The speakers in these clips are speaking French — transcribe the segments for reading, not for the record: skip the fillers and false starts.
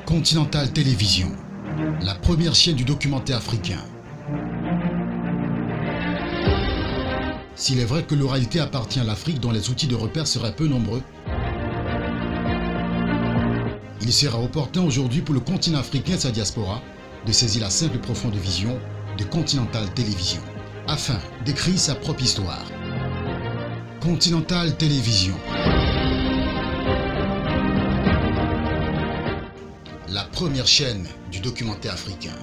Continental Télévision, la première chaîne du documentaire africain. S'il est vrai que l'oralité appartient à l'Afrique dont les outils de repère seraient peu nombreux, il sera opportun aujourd'hui pour le continent africain et sa diaspora de saisir la simple et profonde vision de Continental Télévision, afin d'écrire sa propre histoire. Continental Télévision. La première chaîne du documentaire africain.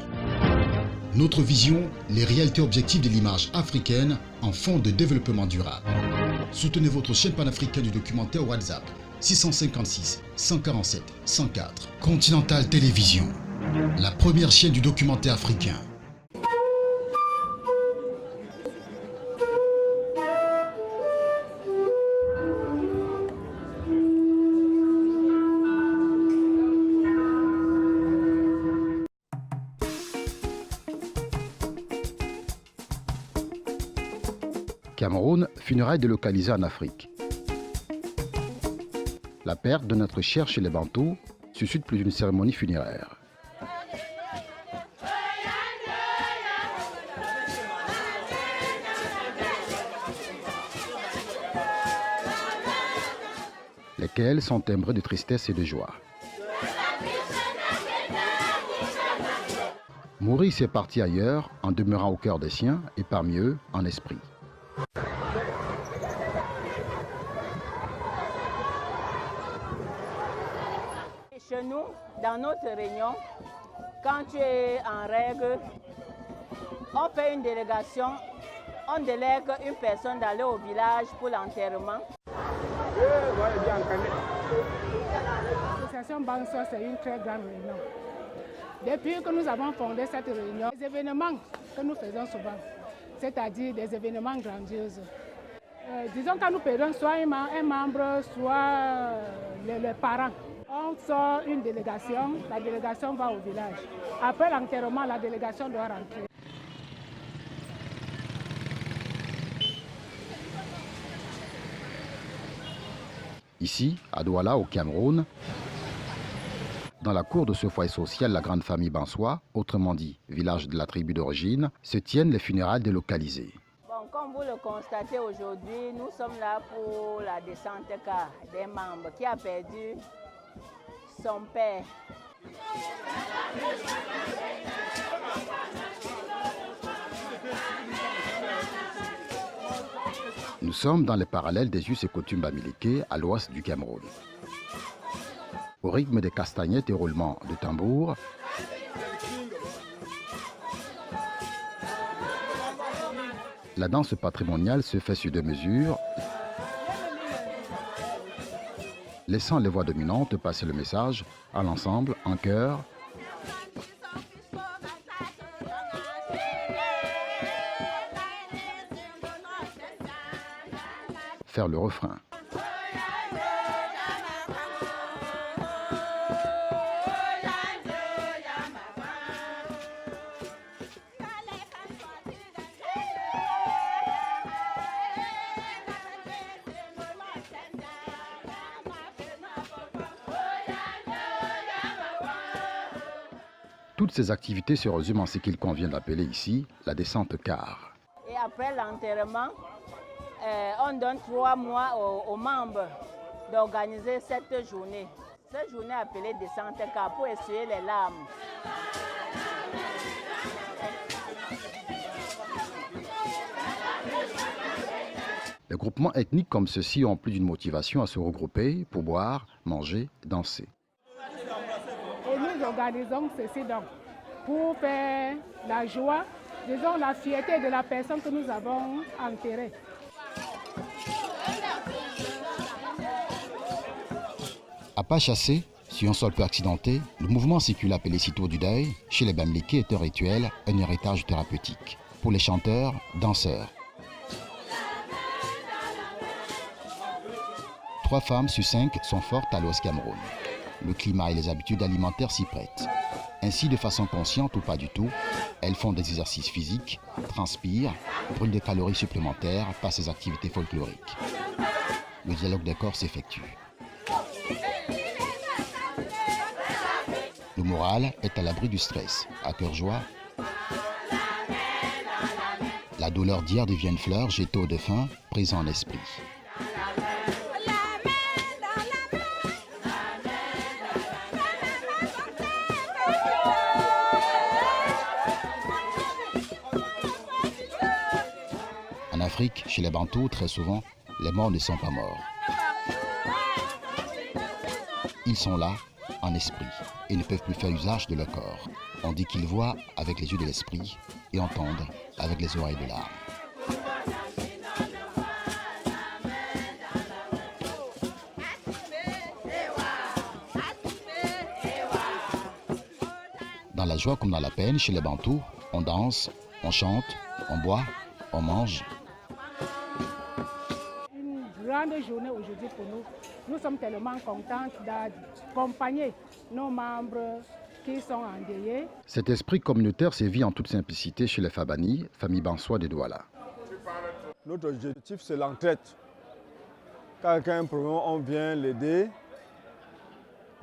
Notre vision, les réalités objectives de l'image africaine en fond de développement durable. Soutenez votre chaîne panafricaine du documentaire WhatsApp 656 147 104. Continental Télévision, la première chaîne du documentaire africain. Cameroun, funérailles délocalisées en Afrique. La perte de notre cher chez les Bantous suscite plus d'une cérémonie funéraire. Lesquelles sont timbrées de tristesse et de joie. Maurice est parti ailleurs en demeurant au cœur des siens et parmi eux en esprit. Chez nous, dans notre réunion, quand tu es en règle, on fait une délégation, on délègue une personne d'aller au village pour l'enterrement. L'association Bansoa, c'est une très grande réunion. Depuis que nous avons fondé cette réunion, les événements que nous faisons souvent, c'est-à-dire des événements grandioses. Disons quand nous perdons soit un membre, soit les parents. On sort une délégation, la délégation va au village. Après l'enterrement, la délégation doit rentrer. Ici, à Douala, au Cameroun, dans la cour de ce foyer social, la grande famille Bansoa, autrement dit village de la tribu d'origine, se tiennent les funérailles délocalisées. Bon, comme vous le constatez aujourd'hui, nous sommes là pour la descente car des membres qui a perdu son père. Nous sommes dans les parallèles des us et coutumes bamileke à l'ouest du Cameroun. Au rythme des castagnettes et roulements de tambour, la danse patrimoniale se fait sur deux mesures, laissant les voix dominantes passer le message à l'ensemble en chœur. Faire le refrain. Toutes ces activités se résument en ce qu'il convient d'appeler ici la descente car. Et après l'enterrement, on donne 3 mois aux membres d'organiser cette journée. Cette journée appelée descente car pour essuyer les larmes. Les groupements ethniques comme ceux-ci ont plus d'une motivation à se regrouper pour boire, manger, danser. Et nous organisons ceci donc pour faire la joie, disons la fierté de la personne que nous avons enterrée. À pas chasser, sur un sol peu accidenté, le mouvement séculaire appelé Citour du deuil, chez les Bamileke est un rituel, un héritage thérapeutique. Pour les chanteurs, danseurs. 3 femmes sur 5 sont fortes à l'Ouest Cameroun. Le climat et les habitudes alimentaires s'y prêtent. Ainsi, de façon consciente ou pas du tout, elles font des exercices physiques, transpirent, brûlent des calories supplémentaires par ces activités folkloriques. Le dialogue des corps s'effectue. Le Le moral est à l'abri du stress. À cœur joie, la douleur d'hier devient une fleur jetée au défunt, présent en esprit. En Afrique, chez les Bantous, très souvent, les morts ne sont pas morts. Ils sont là, en esprit, et ne peuvent plus faire usage de leur corps. On dit qu'ils voient avec les yeux de l'esprit et entendent avec les oreilles de l'âme. Dans la joie comme dans la peine, chez les Bantous, on danse, on chante, on boit, on mange. Une grande journée aujourd'hui pour nous. Nous sommes tellement contents d'accompagner nos membres qui sont endeuillés. Cet esprit communautaire sévit en toute simplicité chez les Fabani, famille Bansois de Douala. Notre objectif, c'est l'entraide. Quand quelqu'un a un problème, on vient l'aider.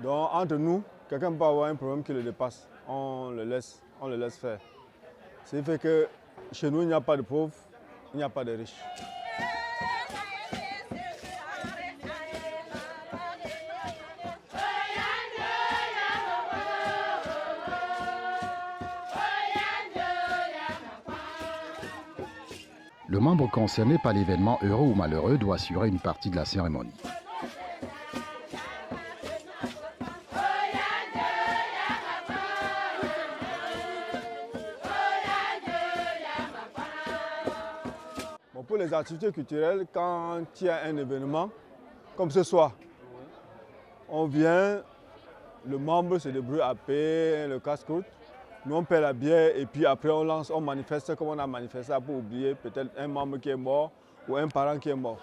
Donc, entre nous, quelqu'un peut avoir un problème qui le dépasse. On le laisse faire. C'est fait que chez nous, il n'y a pas de pauvres, il n'y a pas de riches. Le membre concerné par l'événement heureux ou malheureux doit assurer une partie de la cérémonie. Bon, pour les activités culturelles, quand il y a un événement, comme ce soir, on vient, le membre se débrouille à payer le casse-croûte. Nous, on paie la bière et puis après, on manifeste comme on a manifesté pour oublier peut-être un membre qui est mort ou un parent qui est mort.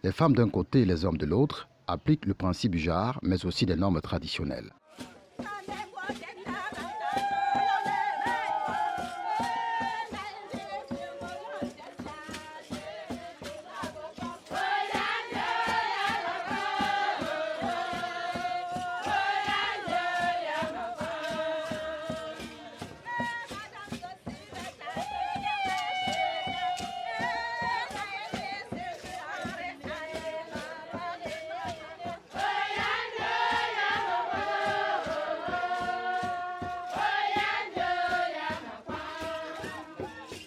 Les femmes d'un côté et les hommes de l'autre appliquent le principe du genre, mais aussi des normes traditionnelles.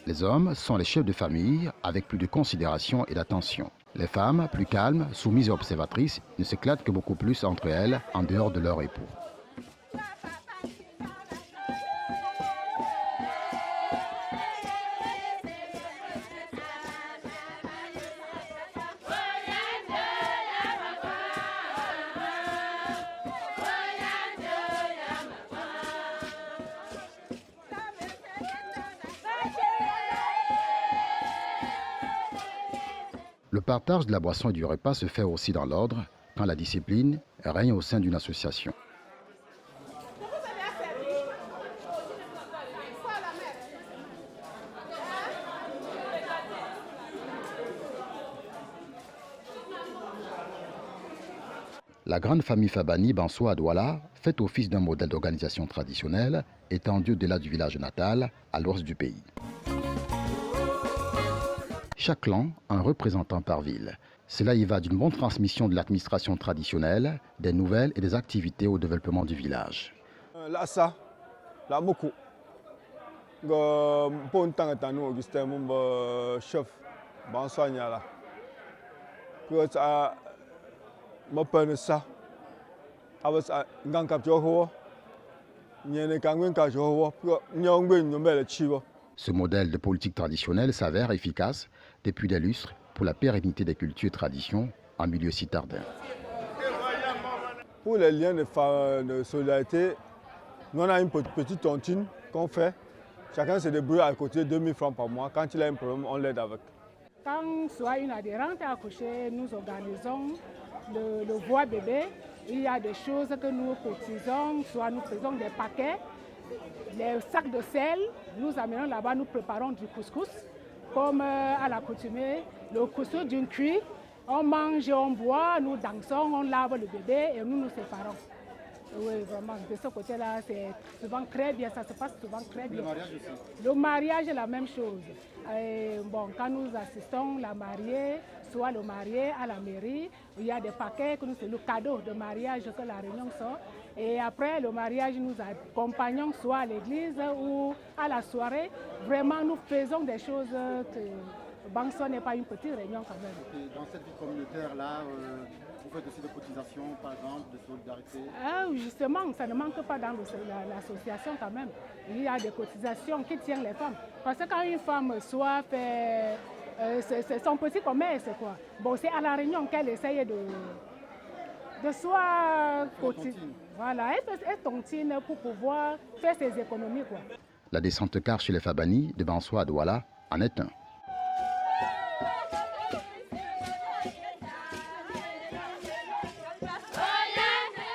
Les hommes sont les chefs de famille avec plus de considération et d'attention. Les femmes, plus calmes, soumises et observatrices, ne s'éclatent que beaucoup plus entre elles en dehors de leur époux. Le partage de la boisson et du repas se fait aussi dans l'ordre quand la discipline règne au sein d'une association. La grande famille Fabani Bansois à Douala fait office d'un modèle d'organisation traditionnelle étendu au-delà du village natal à l'ouest du pays. Chaque clan a un représentant par ville. Cela y va d'une bonne transmission de l'administration traditionnelle, des nouvelles et des activités au développement du village. Là, ça, là, beaucoup. Pour un temps, nous, Augustin, mon chef, Bansois Niala. Que ça, mon père, ça. Avec ça, gang cap joho, n'y kangwen ka joho, nyongwe nyomele chivo. Ce modèle de politique traditionnelle s'avère efficace depuis des lustres pour la pérennité des cultures et traditions en milieu si tardin. Pour les liens de solidarité, nous on a une petite tontine qu'on fait. Chacun se débrouille à côté de 2000 francs par mois. Quand il a un problème, on l'aide avec. Quand soit une adhérente est accouchée, nous organisons le voie bébé. Il y a des choses que nous cotisons, soit nous faisons des paquets, les sacs de sel, nous amenons là-bas, nous préparons du couscous. Comme à l'accoutumée, le couscous d'une cuit, on mange et on boit, nous dansons, on lave le bébé et nous nous séparons. Oui, vraiment, de ce côté-là, c'est souvent très bien, ça se passe souvent très bien. Le mariage aussi? Le mariage est la même chose. Bon, quand nous assistons la mariée, soit le marié à la mairie, il y a des paquets, c'est le cadeau de mariage que la réunion sort. Et après le mariage, nous accompagnons soit à l'église ou à la soirée. Vraiment, nous faisons des choses que Bangso n'est pas une petite réunion quand même. Et dans cette vie communautaire-là, vous faites aussi des cotisations, par exemple, de solidarité? Justement, ça ne manque pas dans l'association quand même. Il y a des cotisations qui tiennent les femmes. Parce que quand une femme soit fait c'est son petit commerce, quoi. Bon, c'est à la réunion qu'elle essaye de soit cotiser. Voilà, elle tontine pour pouvoir faire ses économies, quoi. La descente car chez les Fabani, de Bansoa à Douala, en est un.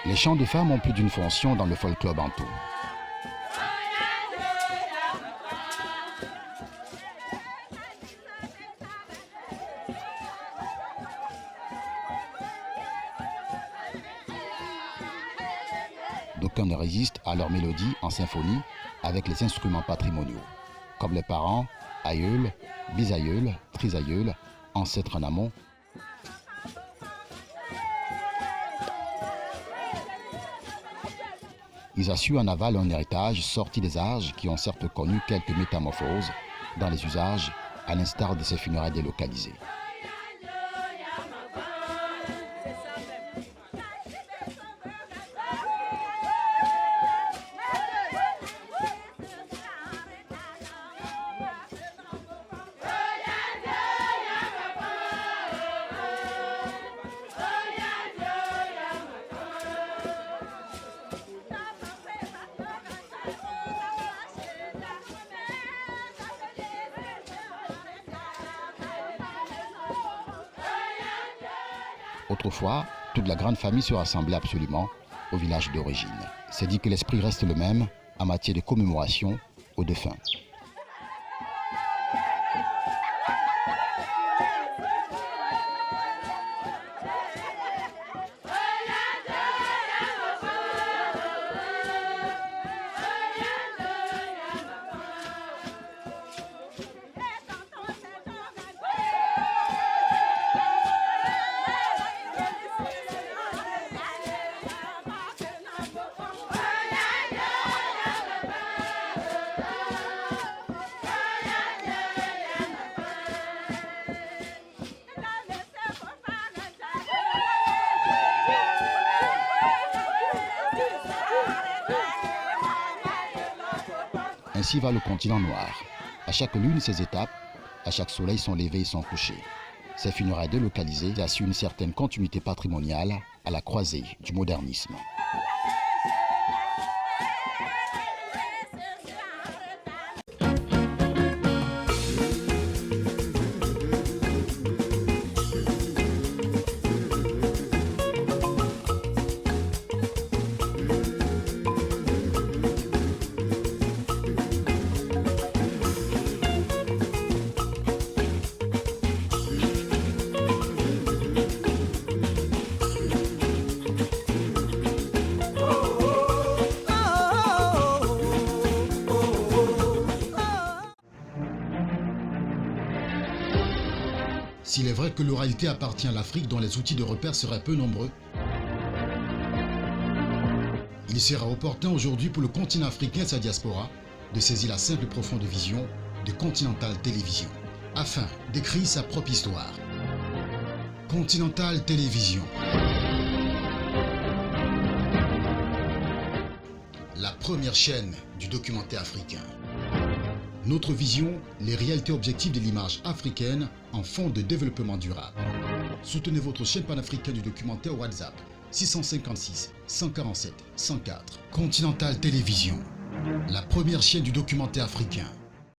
Les chants de femmes ont plus d'une fonction dans le folklore bantou. D'aucuns ne résistent à leur mélodie en symphonie avec les instruments patrimoniaux, comme les parents, aïeuls, bisaïeuls, trisaïeuls, ancêtres en amont. Ils assurent en aval un héritage sorti des âges qui ont certes connu quelques métamorphoses dans les usages, à l'instar de ces funérailles délocalisées. Autrefois, toute la grande famille se rassemblait absolument au village d'origine. C'est dit que l'esprit reste le même en matière de commémoration aux défunts. Ainsi va le continent noir. À chaque lune, ses étapes, à chaque soleil, son lever et son coucher. Ces funérailles délocalisées assurent une certaine continuité patrimoniale à la croisée du modernisme. S'il est vrai que l'oralité appartient à l'Afrique dont les outils de repère seraient peu nombreux, il sera opportun aujourd'hui pour le continent africain et sa diaspora de saisir la simple et profonde vision de Continental Télévision afin d'écrire sa propre histoire. Continental Télévision, la première chaîne du documentaire africain. Notre vision, les réalités objectives de l'image africaine en fond de développement durable. Soutenez votre chaîne panafricaine du documentaire WhatsApp 656 147 104. Continental Télévision, la première chaîne du documentaire africain.